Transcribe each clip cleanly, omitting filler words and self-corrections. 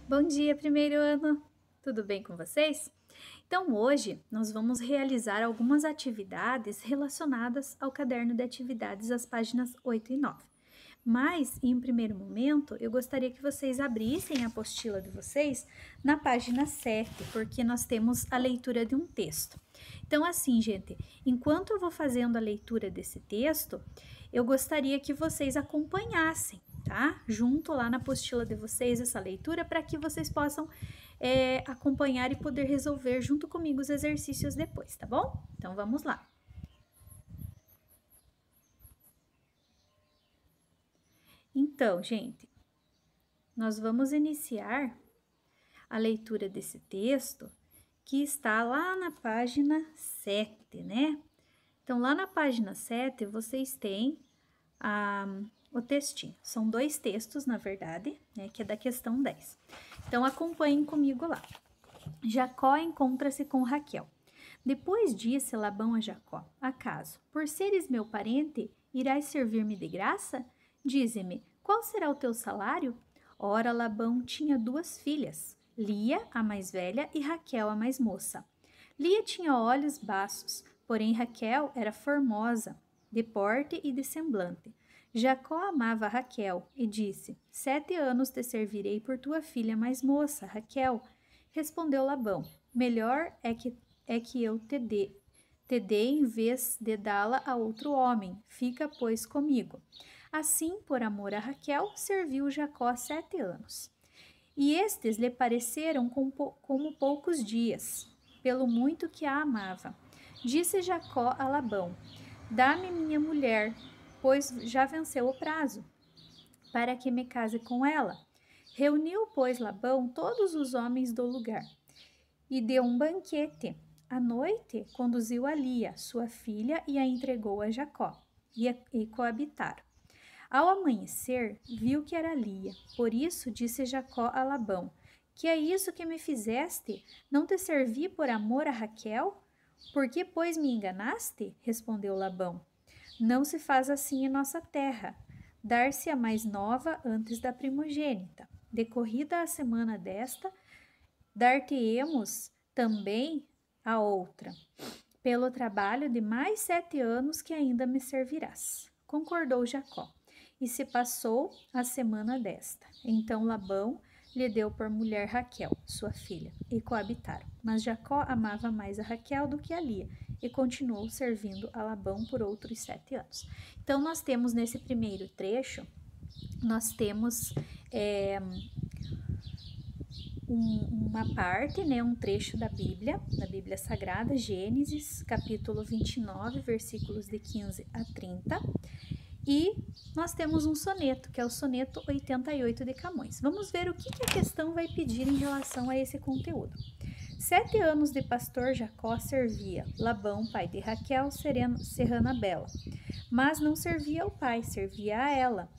Bom dia, primeiro ano! Tudo bem com vocês? Então, hoje nós vamos realizar algumas atividades relacionadas ao caderno de atividades, as páginas 8 e 9. Mas, em um primeiro momento, eu gostaria que vocês abrissem a apostila de vocês na página 7, porque nós temos a leitura de um texto. Então, assim, gente, enquanto eu vou fazendo a leitura desse texto, eu gostaria que vocês acompanhassem, tá? Junto lá na apostila de vocês essa leitura, para que vocês possam acompanhar e poder resolver junto comigo os exercícios depois, tá bom? Então, vamos lá. Então, gente, nós vamos iniciar a leitura desse texto que está lá na página 7, né? Então, lá na página 7, vocês têm o textinho. São dois textos, na verdade, né? Que é da questão 10. Então, acompanhem comigo lá. Jacó encontra-se com Raquel. Depois disse Labão a Jacó: Acaso, por seres meu parente, irás servir-me de graça? Dize-me, qual será o teu salário? Ora, Labão tinha duas filhas, Lia, a mais velha, e Raquel, a mais moça. Lia tinha olhos baços, porém Raquel era formosa, de porte e de semblante. Jacó amava Raquel e disse: 7 anos te servirei por tua filha mais moça, Raquel. Respondeu Labão: Melhor é que eu te dê em vez de dá-la a outro homem. Fica, pois, comigo. Assim, por amor a Raquel, serviu Jacó 7 anos. E estes lhe pareceram como poucos dias, pelo muito que a amava. Disse Jacó a Labão: Dá-me minha mulher, pois já venceu o prazo, para que me case com ela. Reuniu, pois, Labão todos os homens do lugar e deu um banquete. À noite, conduziu a Lia, sua filha, e a entregou a Jacó, e coabitaram. Ao amanhecer, viu que era Lia. Por isso disse Jacó a Labão: Que é isso que me fizeste? Não te servi por amor a Raquel? Por que, pois, me enganaste? Respondeu Labão: Não se faz assim em nossa terra. Dar-se a mais nova antes da primogênita. Decorrida a semana desta, dar-te-emos também a outra, pelo trabalho de mais 7 anos que ainda me servirás. Concordou Jacó, e se passou a semana desta. Então Labão lhe deu por mulher Raquel, sua filha, e coabitaram. Mas Jacó amava mais a Raquel do que a Lia, e continuou servindo a Labão por outros 7 anos. Então, nós temos nesse primeiro trecho, nós temos uma parte, né, um trecho da Bíblia Sagrada, Gênesis, capítulo 29, versículos de 15 a 30, e nós temos um soneto, que é o soneto 88 de Camões. Vamos ver o que a questão vai pedir em relação a esse conteúdo. 7 anos de pastor Jacó servia Labão, pai de Raquel, serrana bela, mas não servia ao pai, servia a ela,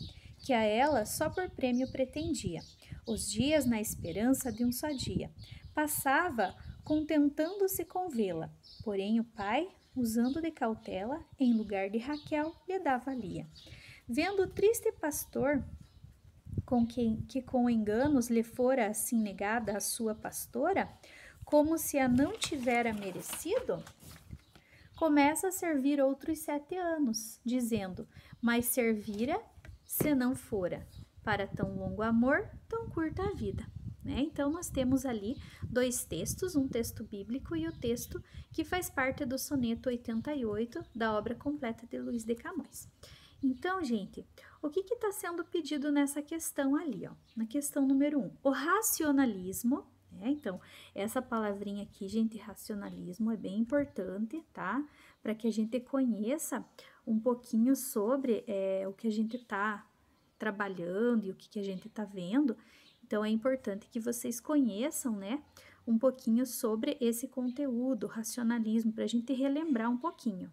que a ela só por prêmio pretendia. Os dias na esperança de um só dia. Passava contentando-se com vê-la, porém o pai, usando de cautela, em lugar de Raquel, lhe dava Lia. Vendo o triste pastor que com enganos lhe fora assim negada a sua pastora, como se a não tivera merecido, começa a servir outros 7 anos, dizendo: Mas servira se não fora para tão longo amor, tão curta a vida. Né? Então, nós temos ali dois textos, um texto bíblico e o texto que faz parte do soneto 88 da obra completa de Luiz de Camões. Então, gente, o que está sendo pedido nessa questão ali? Ó? Na questão número 1, o racionalismo. Então, essa palavrinha aqui, gente, racionalismo, é bem importante, tá? Para que a gente conheça um pouquinho sobre o que a gente está trabalhando e o que a gente está vendo. Então, é importante que vocês conheçam, né, um pouquinho sobre esse conteúdo, racionalismo, para a gente relembrar um pouquinho.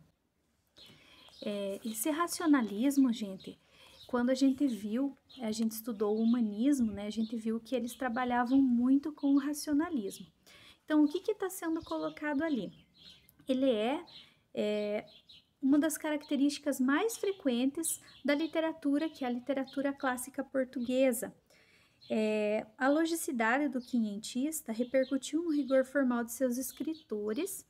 Esse racionalismo, gente, quando a gente estudou o humanismo, né, a gente viu que eles trabalhavam muito com o racionalismo. Então, o que está sendo colocado ali? Ele é uma das características mais frequentes da literatura, que é a literatura clássica portuguesa. A logicidade do quinhentista repercutiu no rigor formal de seus escritores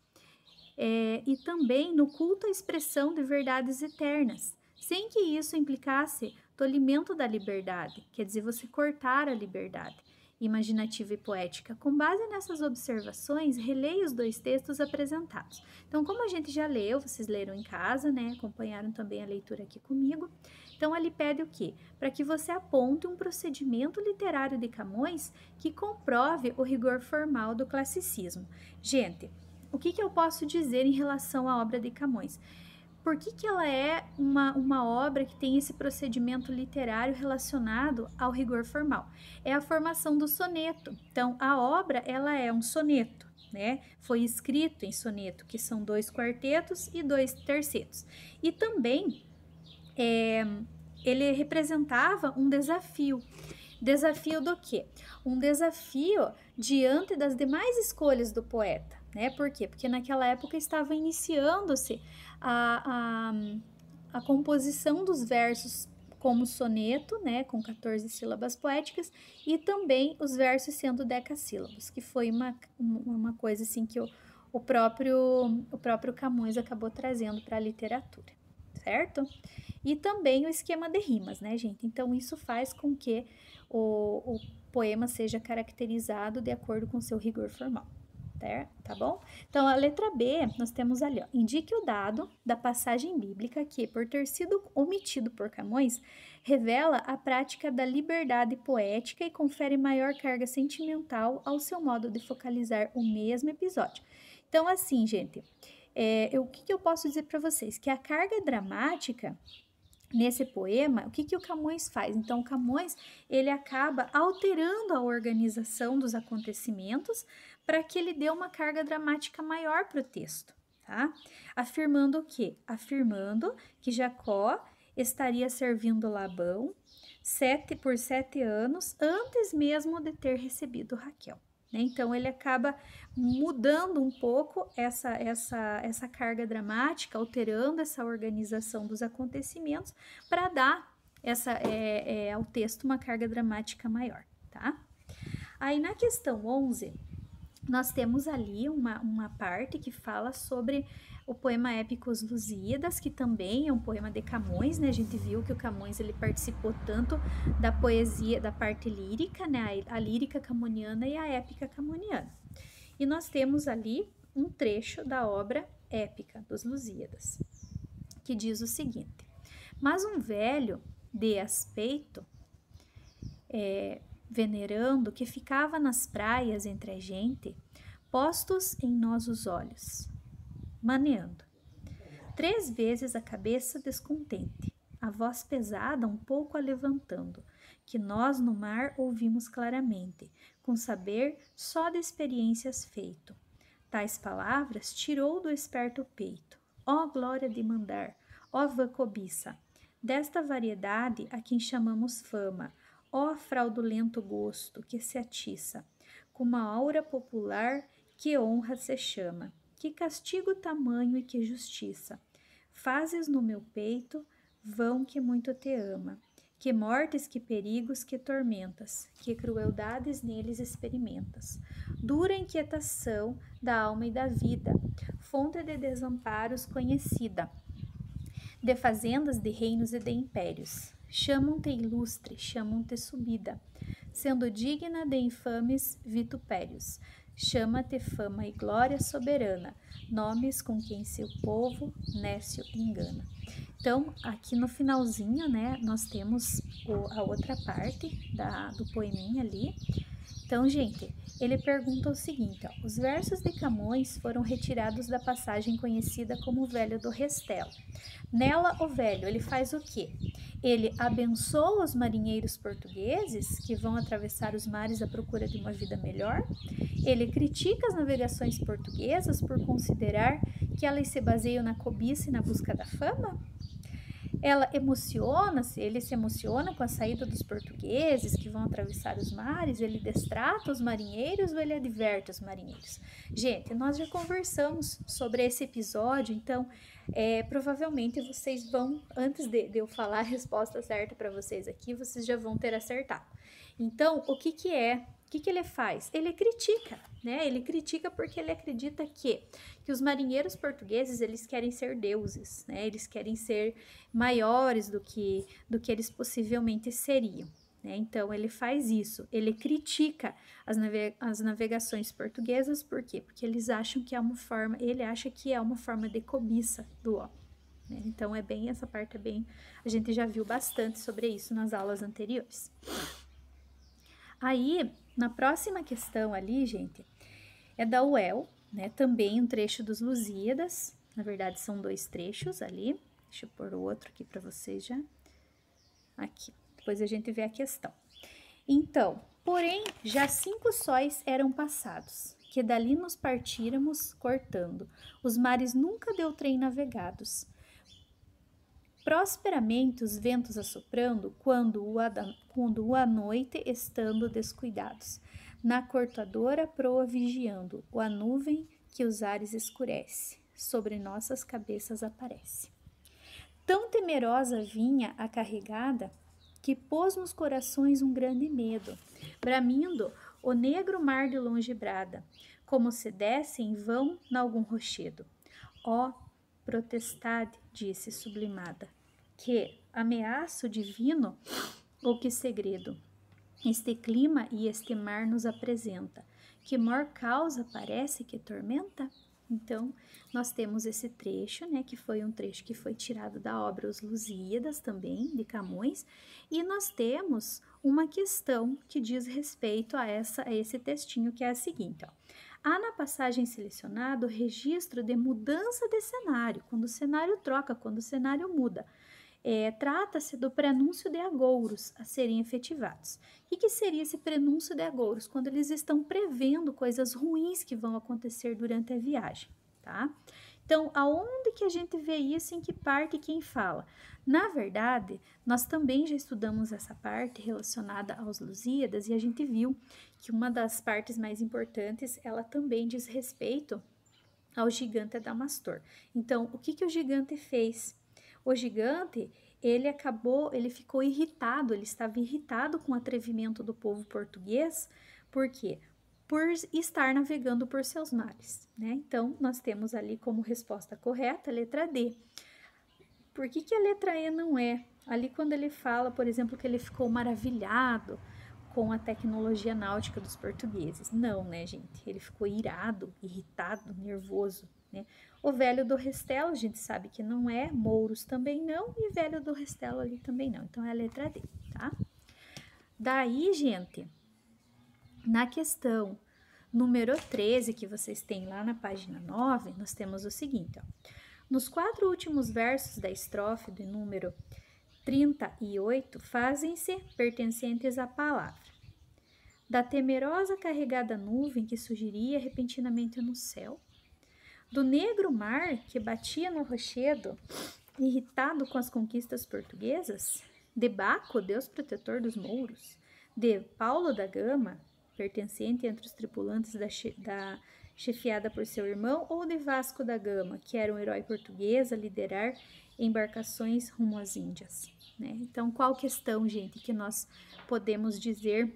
e também no culto à expressão de verdades eternas, sem que isso implicasse tolimento da liberdade, quer dizer, você cortar a liberdade imaginativa e poética. Com base nessas observações, releia os dois textos apresentados. Então, como a gente já leu, vocês leram em casa, né? Acompanharam também a leitura aqui comigo. Então, ele pede o quê? Para que você aponte um procedimento literário de Camões que comprove o rigor formal do classicismo. Gente, o que eu posso dizer em relação à obra de Camões? Por que ela é uma obra que tem esse procedimento literário relacionado ao rigor formal? É a formação do soneto. Então, a obra, ela é um soneto, né? Foi escrito em soneto, que são 2 quartetos e 2 tercetos. E também, ele representava um desafio. Desafio do quê? Um desafio diante das demais escolhas do poeta, né? Por quê? Porque naquela época estava iniciando-se a composição dos versos como soneto, né, com 14 sílabas poéticas, e também os versos sendo decassílabos, que foi uma coisa assim que o próprio Camões acabou trazendo para a literatura, certo? E também o esquema de rimas, né, gente? Então, isso faz com que o poema seja caracterizado de acordo com seu rigor formal. Tá bom? Então, a letra B, nós temos ali, ó, indique o dado da passagem bíblica que, por ter sido omitido por Camões, revela a prática da liberdade poética e confere maior carga sentimental ao seu modo de focalizar o mesmo episódio. Então, assim, gente, o que eu posso dizer para vocês? Que a carga dramática nesse poema, o que o Camões faz? Então, o Camões, ele acaba alterando a organização dos acontecimentos para que ele dê uma carga dramática maior para o texto, tá? Afirmando o quê? Afirmando que Jacó estaria servindo Labão por 7 anos antes mesmo de ter recebido Raquel. Então, ele acaba mudando um pouco essa carga dramática, alterando essa organização dos acontecimentos para dar ao texto uma carga dramática maior, tá? Aí, na questão 11, nós temos ali uma parte que fala sobre o poema épico Os Lusíadas, que também é um poema de Camões, né? A gente viu que o Camões, ele participou tanto da poesia, da parte lírica, né? A lírica camoniana e a épica camoniana. E nós temos ali um trecho da obra épica dos Lusíadas, que diz o seguinte: mas um velho de aspeito, venerando, que ficava nas praias entre a gente, postos em nós os olhos, maneando 3 vezes a cabeça descontente, a voz pesada um pouco a levantando, que nós no mar ouvimos claramente, com saber só de experiências feito. Tais palavras tirou do esperto peito. Ó glória de mandar, ó vã cobiça, desta variedade a quem chamamos fama, ó fraudulento gosto que se atiça, com uma aura popular que honra se chama. Que castigo tamanho e que justiça fazes no meu peito, vão que muito te ama. Que mortes, que perigos, que tormentas, que crueldades neles experimentas. Dura inquietação da alma e da vida, fonte de desamparos conhecida, de fazendas, de reinos e de impérios. Chamam-te ilustre, chamam-te subida, sendo digna de infames vitupérios. Chama-te fama e glória soberana, nomes com quem seu povo nécio engana. Então, aqui no finalzinho, né, nós temos a outra parte do poeminha ali. Então, gente, ele pergunta o seguinte, ó: os versos de Camões foram retirados da passagem conhecida como o Velho do Restelo. Nela, o velho, ele faz o quê? Ele abençoa os marinheiros portugueses que vão atravessar os mares à procura de uma vida melhor. Ele critica as navegações portuguesas por considerar que elas se baseiam na cobiça e na busca da fama. Ele se emociona com a saída dos portugueses que vão atravessar os mares, ele destrata os marinheiros ou ele adverte os marinheiros? Gente, nós já conversamos sobre esse episódio, então provavelmente vocês vão, antes de eu falar a resposta certa para vocês aqui, vocês já vão ter acertado. Então, o que que é? O que que ele faz? Ele critica, né? Ele critica porque ele acredita que os marinheiros portugueses, eles querem ser deuses, né? Eles querem ser maiores do que eles possivelmente seriam, né? Então, ele faz isso. Ele critica as navegações portuguesas, por quê? Porque eles acham que é uma forma, ele acha que é uma forma de cobiça do homem, né? Então, essa parte é bem, a gente já viu bastante sobre isso nas aulas anteriores. Aí, na próxima questão ali, gente, é da UEL, né? Também um trecho dos Lusíadas. Na verdade, são 2 trechos ali. Deixa eu pôr o outro aqui para vocês já. Aqui. Depois a gente vê a questão. Então, porém, já 5 sóis eram passados, que dali nos partíramos cortando. Os mares nunca deu trem navegados. Prosperamente os ventos assoprando, quando o à noite estando descuidados, na cortadora proa vigiando, a nuvem que os ares escurece, sobre nossas cabeças aparece. Tão temerosa vinha a carregada, que pôs nos corações um grande medo, bramindo o negro mar de longe brada, como se desse em vão n'algum rochedo. Ó, protestade, disse sublimada, que ameaço divino ou que segredo este clima e este mar nos apresenta, que maior causa parece que tormenta? Então, nós temos esse trecho, né, que foi um trecho que foi tirado da obra Os Lusíadas também, de Camões, e nós temos uma questão que diz respeito a esse textinho, que é a seguinte, ó. Há na passagem selecionada o registro de mudança de cenário, quando o cenário troca, quando o cenário muda. Trata-se do prenúncio de agouros a serem efetivados. O que seria esse prenúncio de agouros? Quando eles estão prevendo coisas ruins que vão acontecer durante a viagem, tá? Então, aonde que a gente vê isso, em que parte, quem fala? Na verdade, nós também já estudamos essa parte relacionada aos Lusíadas e a gente viu que uma das partes mais importantes, ela também diz respeito ao gigante Adamastor. Então, o que o gigante fez? O gigante, ele ficou irritado, ele estava irritado com o atrevimento do povo português, por quê? Por estar navegando por seus mares, né? Então, nós temos ali como resposta correta a letra D. Por que a letra E não é? Ali quando ele fala, por exemplo, que ele ficou maravilhado com a tecnologia náutica dos portugueses. Não, né, gente? Ele ficou irado, irritado, nervoso, né? O velho do Restelo, a gente sabe que não é, Mouros também não, e velho do Restelo ali também não. Então, é a letra D, tá? Daí, gente, na questão número 13, que vocês têm lá na página 9, nós temos o seguinte, ó. Nos 4 últimos versos da estrofe do número 38, fazem-se pertencentes à palavra. Da temerosa carregada nuvem que surgiria repentinamente no céu, do negro mar que batia no rochedo, irritado com as conquistas portuguesas, de Baco, deus protetor dos mouros, de Paulo da Gama, pertencente entre os tripulantes da chefiada por seu irmão, ou de Vasco da Gama, que era um herói português a liderar embarcações rumo às Índias, né? Então, qual questão, gente, que nós podemos dizer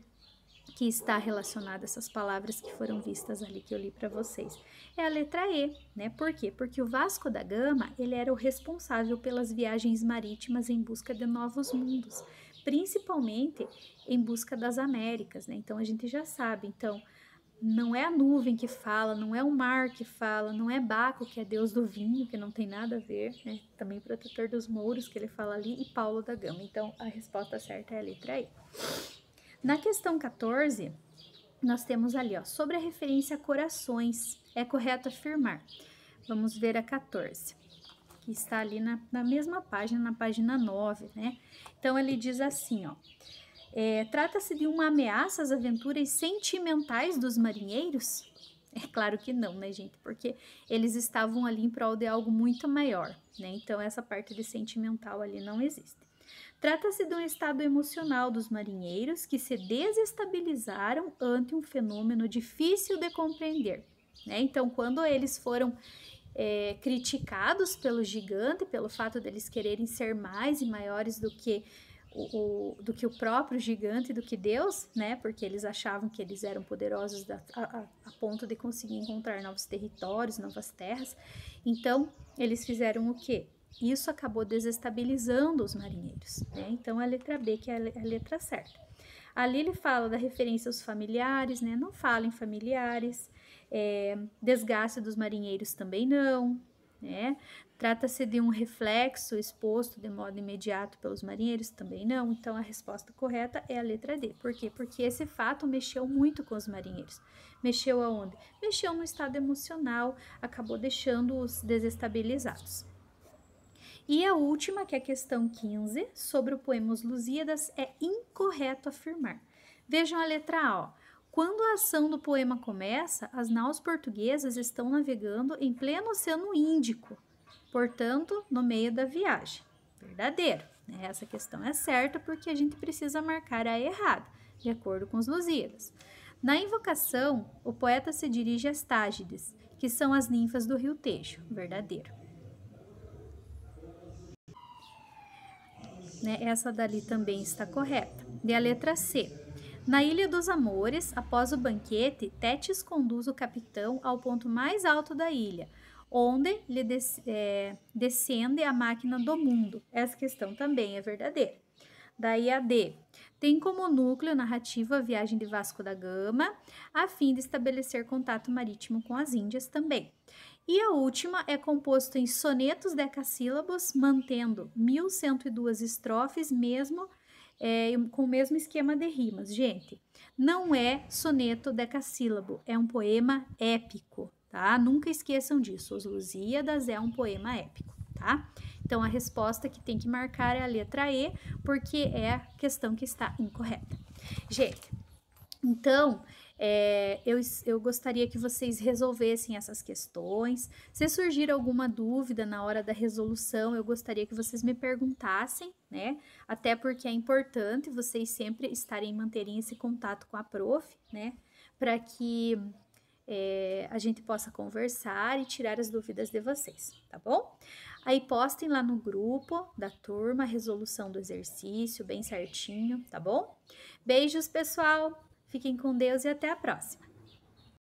que está relacionada a essas palavras que foram vistas ali, que eu li para vocês? É a letra E, né? Por quê? Porque o Vasco da Gama, ele era o responsável pelas viagens marítimas em busca de novos mundos, principalmente em busca das Américas, né? Então, a gente já sabe, então, não é a nuvem que fala, não é o mar que fala, não é Baco, que é deus do vinho, que não tem nada a ver, né? Também protetor dos mouros, que ele fala ali, e Paulo da Gama. Então, a resposta certa é a letra E. Na questão 14, nós temos ali, ó, sobre a referência a corações, é correto afirmar. Vamos ver a 14, que está ali na mesma página, na página 9, né? Então, ele diz assim, ó. Trata-se de uma ameaça às aventuras sentimentais dos marinheiros? É claro que não, né, gente? Porque eles estavam ali em prol de algo muito maior, né? Então, essa parte de sentimental ali não existe. Trata-se de um estado emocional dos marinheiros que se desestabilizaram ante um fenômeno difícil de compreender, né? Então, quando eles foram criticados pelo gigante, pelo fato deles quererem ser mais e maiores do que do que o próprio gigante, do que Deus, né? Porque eles achavam que eles eram poderosos a ponto de conseguir encontrar novos territórios, novas terras. Então, eles fizeram o quê? Isso acabou desestabilizando os marinheiros, né? Então, a letra B que é a letra certa. Ali ele fala da referência aos familiares, né? Não fala em familiares. Desgaste dos marinheiros também não, né? Trata-se de um reflexo exposto de modo imediato pelos marinheiros? Também não. Então, a resposta correta é a letra D. Por quê? Porque esse fato mexeu muito com os marinheiros. Mexeu aonde? Mexeu no estado emocional, acabou deixando-os desestabilizados. E a última, que é a questão 15, sobre o poema Os Lusíadas, é incorreto afirmar. Vejam a letra A, ó. Quando a ação do poema começa, as naus portuguesas estão navegando em pleno Oceano Índico, portanto, no meio da viagem. Verdadeiro, né? Essa questão é certa porque a gente precisa marcar a errada, de acordo com os Lusíadas. Na invocação, o poeta se dirige às Tágides, que são as ninfas do rio Tejo. Verdadeiro. Né? Essa dali também está correta. E a letra C. Na Ilha dos Amores, após o banquete, Tétis conduz o capitão ao ponto mais alto da ilha, onde lhe descende a máquina do mundo. Essa questão também é verdadeira. Daí a D. Tem como núcleo narrativo a viagem de Vasco da Gama, a fim de estabelecer contato marítimo com as Índias também. E a última é composto em sonetos decassílabos, mantendo 1102 estrofes, mesmo com o mesmo esquema de rimas. Gente, não é soneto decassílabo, é um poema épico, tá? Nunca esqueçam disso, Os Lusíadas é um poema épico, tá? Então, a resposta que tem que marcar é a letra E, porque é a questão que está incorreta. Gente, então, eu gostaria que vocês resolvessem essas questões. Se surgir alguma dúvida na hora da resolução, eu gostaria que vocês me perguntassem, né? Até porque é importante vocês sempre manterem esse contato com a prof, né? Para que a gente possa conversar e tirar as dúvidas de vocês, tá bom? Aí postem lá no grupo da turma a resolução do exercício bem certinho, tá bom? Beijos, pessoal! Fiquem com Deus e até a próxima!